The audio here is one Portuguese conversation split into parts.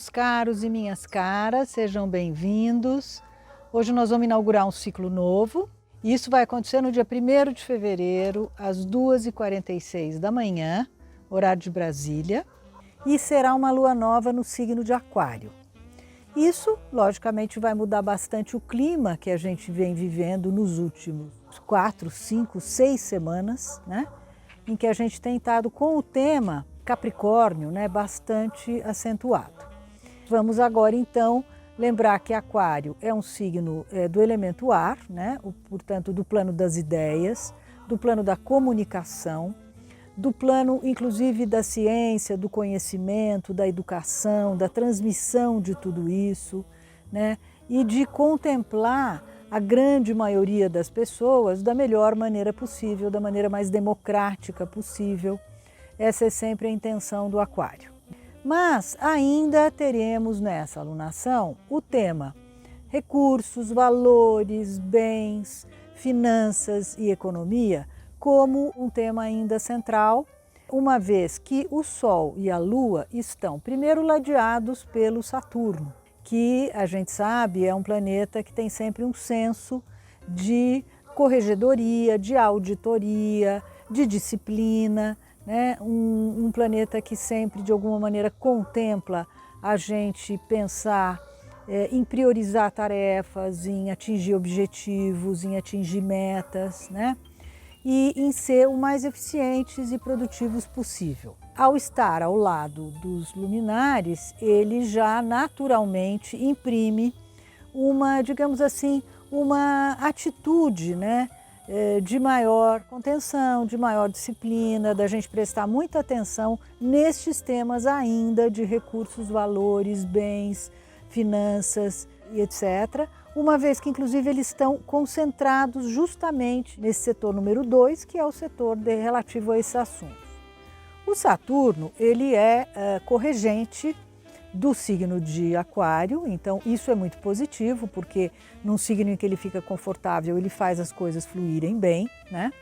meus caros e minhas caras, sejam bem-vindos. Hoje nós vamos inaugurar um ciclo novo. Isso vai acontecer no dia 1º de fevereiro, às 2h46 da manhã, horário de Brasília, e será uma lua nova no signo de Aquário. Isso, logicamente, vai mudar bastante o clima que a gente vem vivendo nos últimos 4, 5, 6 semanas, né? Em que a gente tem estado com o tema Capricórnio, né, bastante acentuado. Vamos agora, então, lembrar que Aquário é um signo do elemento ar, né? Portanto, do plano das ideias, do plano da comunicação, do plano, inclusive, da ciência, do conhecimento, da educação, da transmissão de tudo isso, né? E de contemplar a grande maioria das pessoas da melhor maneira possível, da maneira mais democrática possível. Essa é sempre a intenção do Aquário. Mas ainda teremos nessa alunação o tema recursos, valores, bens, finanças e economia como um tema ainda central, uma vez que o Sol e a Lua estão primeiro ladeados pelo Saturno, que a gente sabe é um planeta que tem sempre um senso de corregedoria, de auditoria, de disciplina, né? Um planeta que sempre, de alguma maneira, contempla a gente pensar em priorizar tarefas, em atingir objetivos, em atingir metas, né? E em ser o mais eficientes e produtivos possível. Ao estar ao lado dos luminares, ele já naturalmente imprime uma, digamos assim, uma atitude, né, de maior contenção, de maior disciplina, da gente prestar muita atenção nestes temas ainda de recursos, valores, bens, finanças e etc., uma vez que inclusive eles estão concentrados justamente nesse setor número 2, que é o setor relativo a esses assuntos. O Saturno, ele é corregente do signo de Aquário, então isso é muito positivo, porque num signo em que ele fica confortável, ele faz as coisas fluírem bem, né?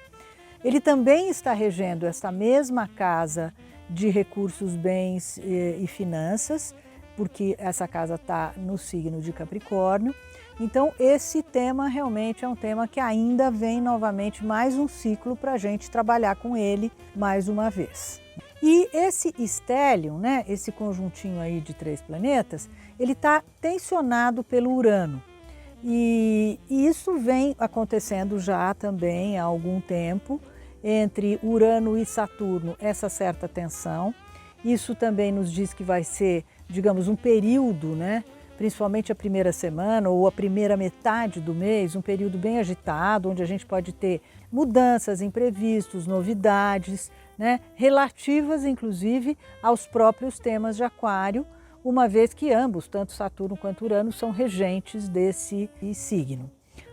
Ele também está regendo essa mesma casa de recursos, bens e finanças, porque essa casa está no signo de Capricórnio. Então esse tema realmente é um tema que ainda vem novamente mais um ciclo para a gente trabalhar com ele mais uma vez. E esse stellium, né, esse conjuntinho aí de 3 planetas, ele está tensionado pelo Urano. E isso vem acontecendo já também há algum tempo, entre Urano e Saturno, essa certa tensão. Isso também nos diz que vai ser, digamos, um período, né, principalmente a primeira semana ou a primeira metade do mês, um período bem agitado, onde a gente pode ter mudanças, imprevistos, novidades, né, relativas inclusive aos próprios temas de Aquário, uma vez que ambos, tanto Saturno quanto Urano, são regentes desse signo.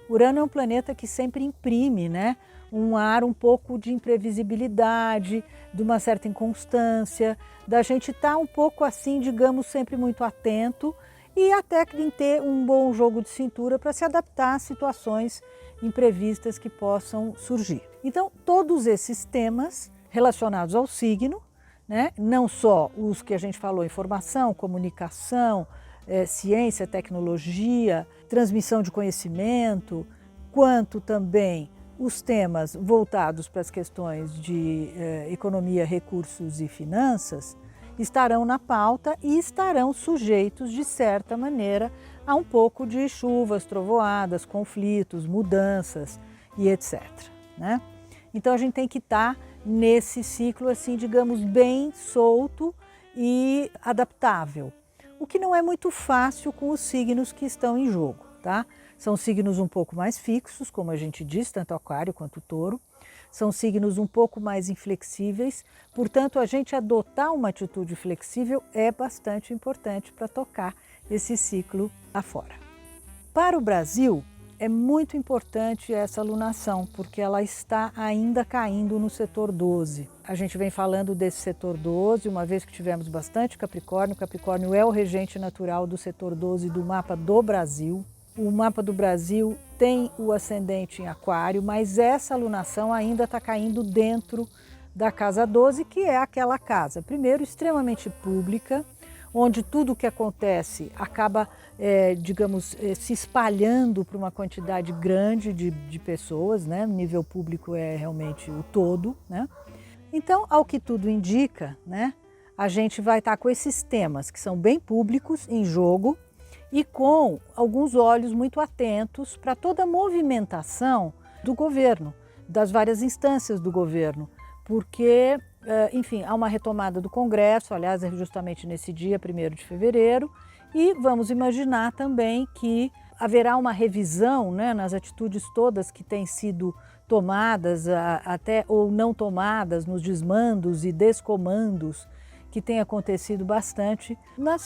Urano é um planeta que sempre imprime, né, um ar um pouco de imprevisibilidade, de uma certa inconstância, da gente estar um pouco assim, digamos, sempre muito atento e até em ter um bom jogo de cintura para se adaptar a situações imprevistas que possam surgir. Então, todos esses temas relacionados ao signo, né, não só os que a gente falou, informação, comunicação, ciência, tecnologia, transmissão de conhecimento, quanto também os temas voltados para as questões de economia, recursos e finanças, estarão na pauta e estarão sujeitos, de certa maneira, a um pouco de chuvas, trovoadas, conflitos, mudanças e etc., né? Então a gente tem que estar nesse ciclo, assim, digamos, bem solto e adaptável, o que não é muito fácil com os signos que estão em jogo, tá? São signos um pouco mais fixos, como a gente diz, tanto Aquário quanto Touro. São signos um pouco mais inflexíveis, portanto, a gente adotar uma atitude flexível é bastante importante para tocar esse ciclo afora. Para o Brasil, é muito importante essa alunação, porque ela está ainda caindo no setor 12. A gente vem falando desse setor 12, uma vez que tivemos bastante Capricórnio. Capricórnio é o regente natural do setor 12 do mapa do Brasil. O mapa do Brasil tem o ascendente em Aquário, mas essa alunação ainda está caindo dentro da casa 12, que é aquela casa, primeiro, extremamente pública, onde tudo o que acontece acaba, digamos, se espalhando para uma quantidade grande de pessoas, né? O nível público é realmente o todo, né? Então, ao que tudo indica, né, a gente vai estar com esses temas que são bem públicos em jogo e com alguns olhos muito atentos para toda a movimentação do governo, das várias instâncias do governo, porque, enfim, há uma retomada do Congresso, aliás, é justamente nesse dia, 1º de fevereiro, e vamos imaginar também que haverá uma revisão, né, nas atitudes todas que têm sido tomadas, até ou não tomadas, nos desmandos e descomandos que tem acontecido bastante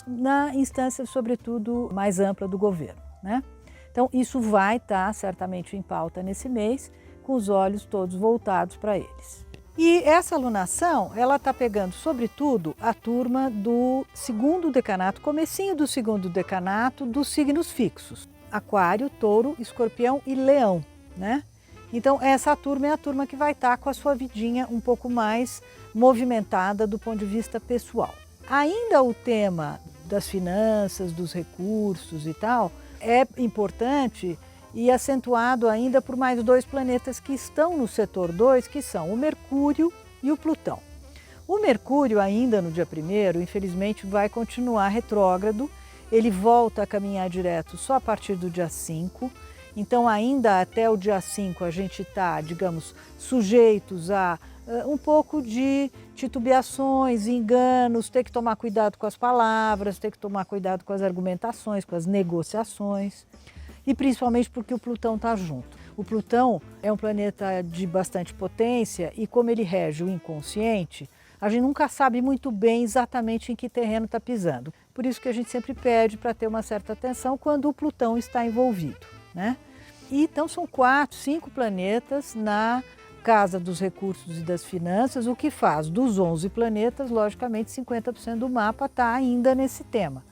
na instância, sobretudo, mais ampla do governo, né? Então, isso vai estar certamente em pauta nesse mês, com os olhos todos voltados para eles. E essa alunação, ela está pegando, sobretudo, a turma do 2º decanato, comecinho do 2º decanato, dos signos fixos: Aquário, Touro, Escorpião e Leão, né? Então, essa turma é a turma que vai estar com a sua vidinha um pouco mais movimentada do ponto de vista pessoal. Ainda o tema das finanças, dos recursos e tal, é importante e acentuado ainda por mais 2 planetas que estão no setor 2, que são o Mercúrio e o Plutão. O Mercúrio ainda no dia 1º, infelizmente, vai continuar retrógrado, ele volta a caminhar direto só a partir do dia 5, então ainda até o dia 5 a gente está, digamos, sujeitos a um pouco de titubeações, enganos, ter que tomar cuidado com as palavras, ter que tomar cuidado com as argumentações, com as negociações, e principalmente porque o Plutão está junto. O Plutão é um planeta de bastante potência e como ele rege o inconsciente, a gente nunca sabe muito bem exatamente em que terreno está pisando. Por isso que a gente sempre pede para ter uma certa atenção quando o Plutão está envolvido, né? E então são 4, 5 planetas na casa dos recursos e das finanças, o que faz dos 11 planetas, logicamente 50% do mapa está ainda nesse tema.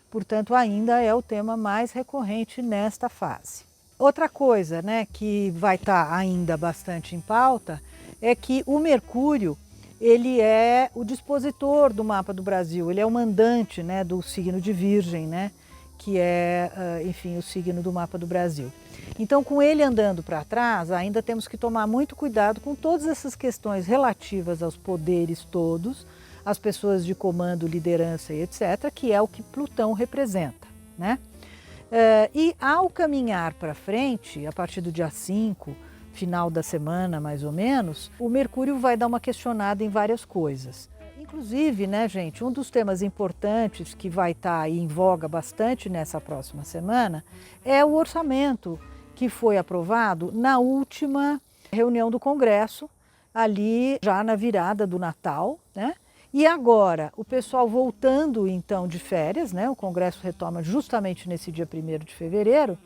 Portanto, ainda é o tema mais recorrente nesta fase. Outra coisa, né, que vai estar ainda bastante em pauta é que o Mercúrio, ele é o dispositor do mapa do Brasil, ele é o mandante, né, do signo de Virgem, né, que é, enfim, o signo do mapa do Brasil. Então, com ele andando para trás, ainda temos que tomar muito cuidado com todas essas questões relativas aos poderes todos, as pessoas de comando, liderança e etc., que é o que Plutão representa, né? E ao caminhar para frente, a partir do dia 5, final da semana mais ou menos, o Mercúrio vai dar uma questionada em várias coisas. Inclusive, né, gente, um dos temas importantes que vai estar aí em voga bastante nessa próxima semana é o orçamento que foi aprovado na última reunião do Congresso, ali já na virada do Natal, né? E agora, o pessoal voltando então de férias, né? O Congresso retoma justamente nesse dia 1º de fevereiro,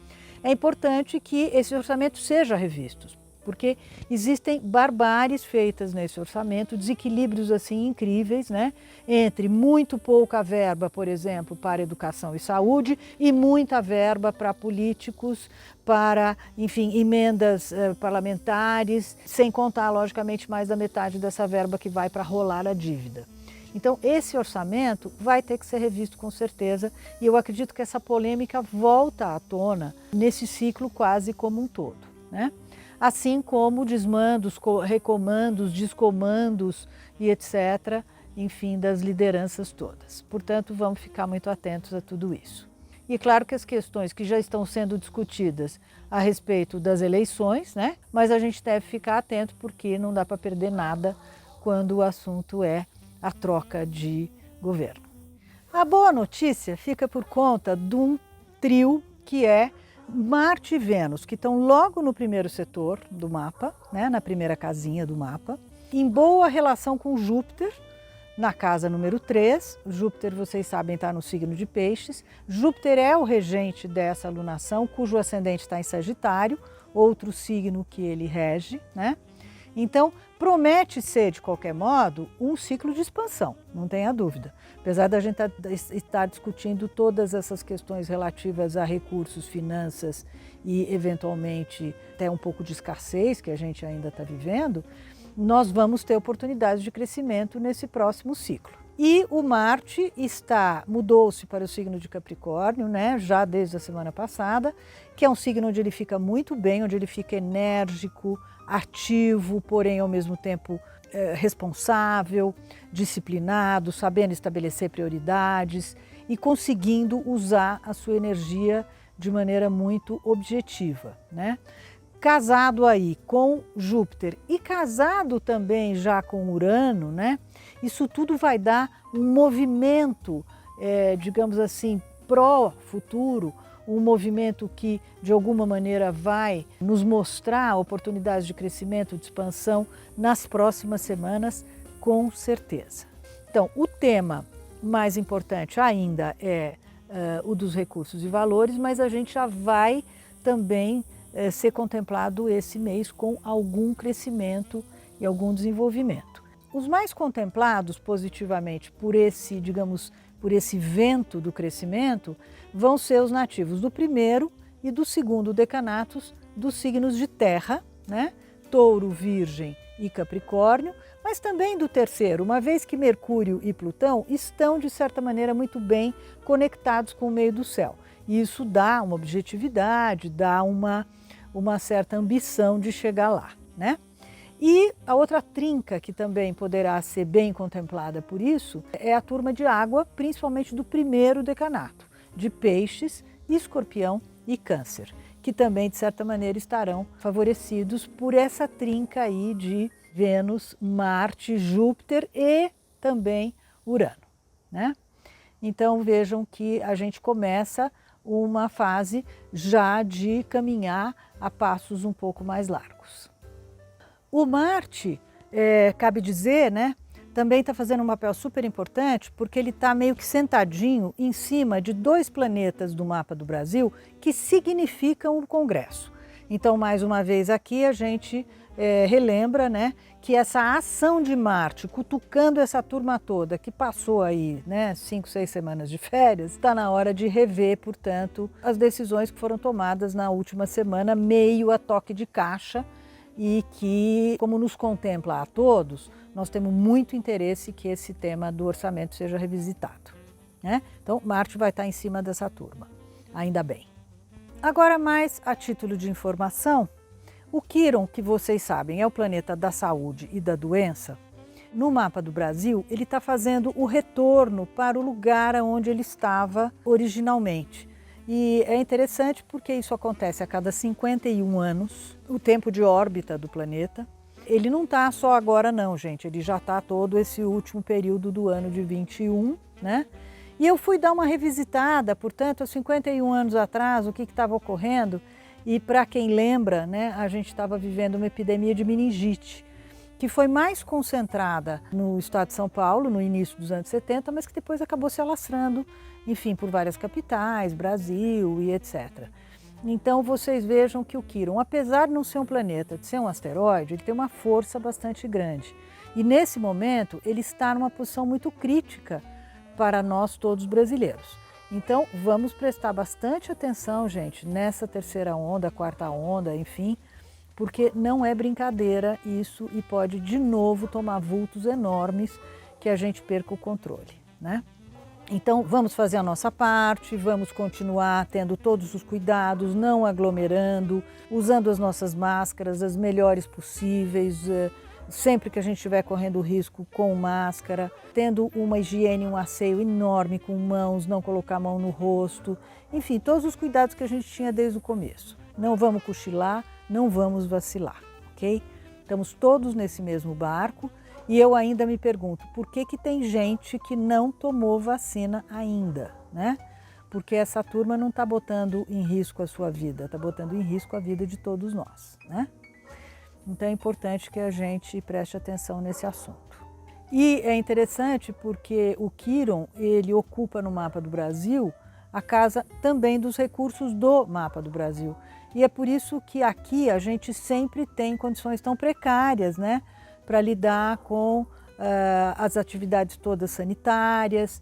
é importante que esse orçamento seja revisto, porque existem barbáries feitas nesse orçamento, desequilíbrios assim incríveis, né? Entre muito pouca verba, por exemplo, para educação e saúde e muita verba para políticos, para, enfim, emendas parlamentares, sem contar, logicamente, mais da metade dessa verba que vai para rolar a dívida. Então, esse orçamento vai ter que ser revisto com certeza e eu acredito que essa polêmica volta à tona nesse ciclo quase como um todo, né? Assim como desmandos, recomandos, descomandos e etc., enfim, das lideranças todas. Portanto, vamos ficar muito atentos a tudo isso. E claro que as questões que já estão sendo discutidas a respeito das eleições, né? Mas a gente deve ficar atento porque não dá para perder nada quando o assunto é a troca de governo. A boa notícia fica por conta de um trio que é Marte e Vênus, que estão logo no 1º setor do mapa, né, na primeira casinha do mapa, em boa relação com Júpiter, na casa número 3. Júpiter, vocês sabem, está no signo de Peixes. Júpiter é o regente dessa alunação, cujo ascendente está em Sagitário, outro signo que ele rege, né? Então, promete ser, de qualquer modo, um ciclo de expansão, não tenha dúvida. Apesar da gente estar discutindo todas essas questões relativas a recursos, finanças e, eventualmente, até um pouco de escassez que a gente ainda está vivendo, nós vamos ter oportunidades de crescimento nesse próximo ciclo, E o Marte mudou-se para o signo de Capricórnio, né, já desde a semana passada, que é um signo onde ele fica muito bem, onde ele fica enérgico, ativo, porém ao mesmo tempo responsável, disciplinado, sabendo estabelecer prioridades e conseguindo usar a sua energia de maneira muito objetiva, né? Casado aí com Júpiter e casado também já com Urano, né? Isso tudo vai dar um movimento, digamos assim, pró-futuro, um movimento que de alguma maneira vai nos mostrar oportunidades de crescimento, de expansão nas próximas semanas, com certeza. Então, o tema mais importante ainda é o dos recursos e valores, mas a gente já vai também ser contemplado esse mês com algum crescimento e algum desenvolvimento. Os mais contemplados positivamente por esse, digamos, por esse vento do crescimento vão ser os nativos do primeiro e do segundo decanatos dos signos de terra, né? Touro, Virgem e Capricórnio, mas também do terceiro, uma vez que Mercúrio e Plutão estão, de certa maneira, muito bem conectados com o meio do céu. E isso dá uma objetividade, dá uma certa ambição de chegar lá, né? E a outra trinca que também poderá ser bem contemplada por isso é a turma de água, principalmente do primeiro decanato, de Peixes, Escorpião e Câncer, que também, de certa maneira, estarão favorecidos por essa trinca aí de Vênus, Marte, Júpiter e também Urano, né? Então vejam que a gente começa uma fase já de caminhar a passos um pouco mais largos. O Marte, cabe dizer, né, também está fazendo um papel super importante porque ele está meio que sentadinho em cima de dois planetas do mapa do Brasil que significam o Congresso. Então, mais uma vez aqui a gente relembra, né, que essa ação de Marte, cutucando essa turma toda que passou aí, né, 5, 6 semanas de férias, está na hora de rever, portanto, as decisões que foram tomadas na última semana, meio a toque de caixa, e que, como nos contempla a todos, nós temos muito interesse que esse tema do orçamento seja revisitado, né? Então, Marte vai estar em cima dessa turma, ainda bem. Agora, mais a título de informação, o Quirón, que vocês sabem, é o planeta da saúde e da doença. No mapa do Brasil, ele está fazendo o retorno para o lugar onde ele estava originalmente. E é interessante porque isso acontece a cada 51 anos, o tempo de órbita do planeta. Ele não está só agora não, gente, ele já está todo esse último período do ano de 21, né? E eu fui dar uma revisitada, portanto, há 51 anos atrás, o que estava ocorrendo. E para quem lembra, né, a gente estava vivendo uma epidemia de meningite, que foi mais concentrada no estado de São Paulo, no início dos anos 70, mas que depois acabou se alastrando, enfim, por várias capitais, Brasil e etc. Então vocês vejam que o Quirón, apesar de não ser um planeta, de ser um asteroide, ele tem uma força bastante grande. E nesse momento ele está numa posição muito crítica para nós todos brasileiros. Então vamos prestar bastante atenção, gente, nessa terceira onda, quarta onda, enfim, porque não é brincadeira isso e pode de novo tomar vultos enormes que a gente perca o controle, né? Então vamos fazer a nossa parte, vamos continuar tendo todos os cuidados, não aglomerando, usando as nossas máscaras as melhores possíveis, sempre que a gente estiver correndo risco com máscara, tendo uma higiene, um asseio enorme com mãos, não colocar a mão no rosto, enfim, todos os cuidados que a gente tinha desde o começo. Não vamos cochilar, não vamos vacilar, ok? Estamos todos nesse mesmo barco e eu ainda me pergunto por que tem gente que não tomou vacina ainda, né? Porque essa turma não está botando em risco a sua vida, está botando em risco a vida de todos nós, né? Então é importante que a gente preste atenção nesse assunto. E é interessante porque o Quirón, ele ocupa no mapa do Brasil a casa também dos recursos do mapa do Brasil. E é por isso que aqui a gente sempre tem condições tão precárias, né, para lidar com as atividades todas sanitárias,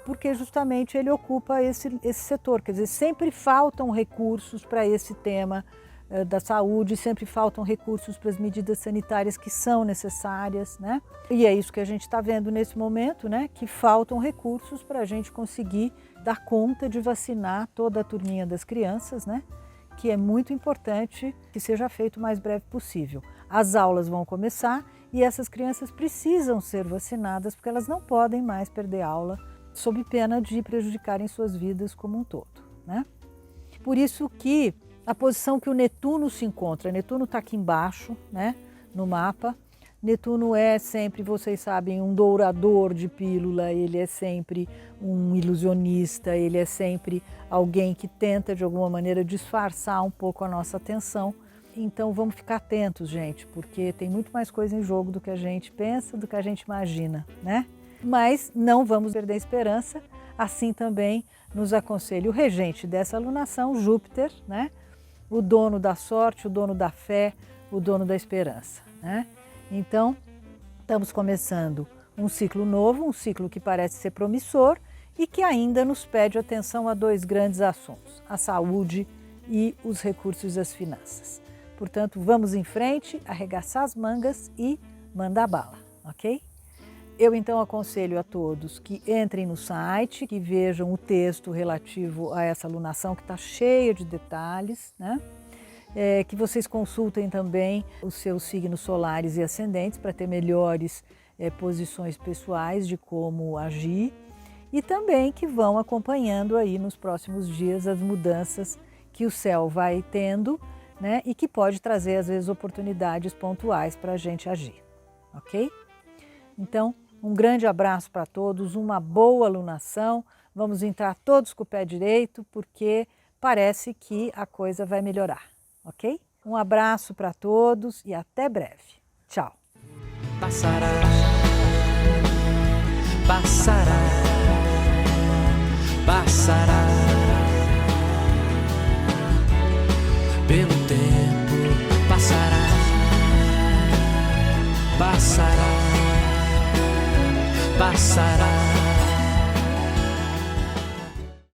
porque justamente ele ocupa esse setor. Quer dizer, sempre faltam recursos para esse tema da saúde, sempre faltam recursos para as medidas sanitárias que são necessárias, né? E é isso que a gente está vendo nesse momento, né? Que faltam recursos para a gente conseguir dar conta de vacinar toda a turminha das crianças, né? Que é muito importante que seja feito o mais breve possível. As aulas vão começar e essas crianças precisam ser vacinadas porque elas não podem mais perder aula sob pena de prejudicarem suas vidas como um todo, né? Por isso que a posição que o Netuno se encontra, Netuno está aqui embaixo, né, no mapa. Netuno é sempre, vocês sabem, um dourador de pílula, ele é sempre um ilusionista, ele é sempre alguém que tenta de alguma maneira disfarçar um pouco a nossa atenção. Então vamos ficar atentos, gente, porque tem muito mais coisa em jogo do que a gente pensa, do que a gente imagina, né? Mas não vamos perder a esperança, assim também nos aconselha o regente dessa alunação, Júpiter, né? O dono da sorte, o dono da fé, o dono da esperança, né? Então, estamos começando um ciclo novo, um ciclo que parece ser promissor e que ainda nos pede atenção a dois grandes assuntos, a saúde e os recursos e as finanças. Portanto, vamos em frente, arregaçar as mangas e mandar bala, ok? Eu então aconselho a todos que entrem no site, que vejam o texto relativo a essa alunação que está cheia de detalhes, né? Que vocês consultem também os seus signos solares e ascendentes para ter melhores posições pessoais de como agir e também que vão acompanhando aí nos próximos dias as mudanças que o céu vai tendo, né? E que pode trazer às vezes oportunidades pontuais para a gente agir, ok? Então, um grande abraço para todos, uma boa alunação, vamos entrar todos com o pé direito porque parece que a coisa vai melhorar, ok? Um abraço para todos e até breve. Tchau! Passará, passará, passará pelo tempo, passará, passará. Passará.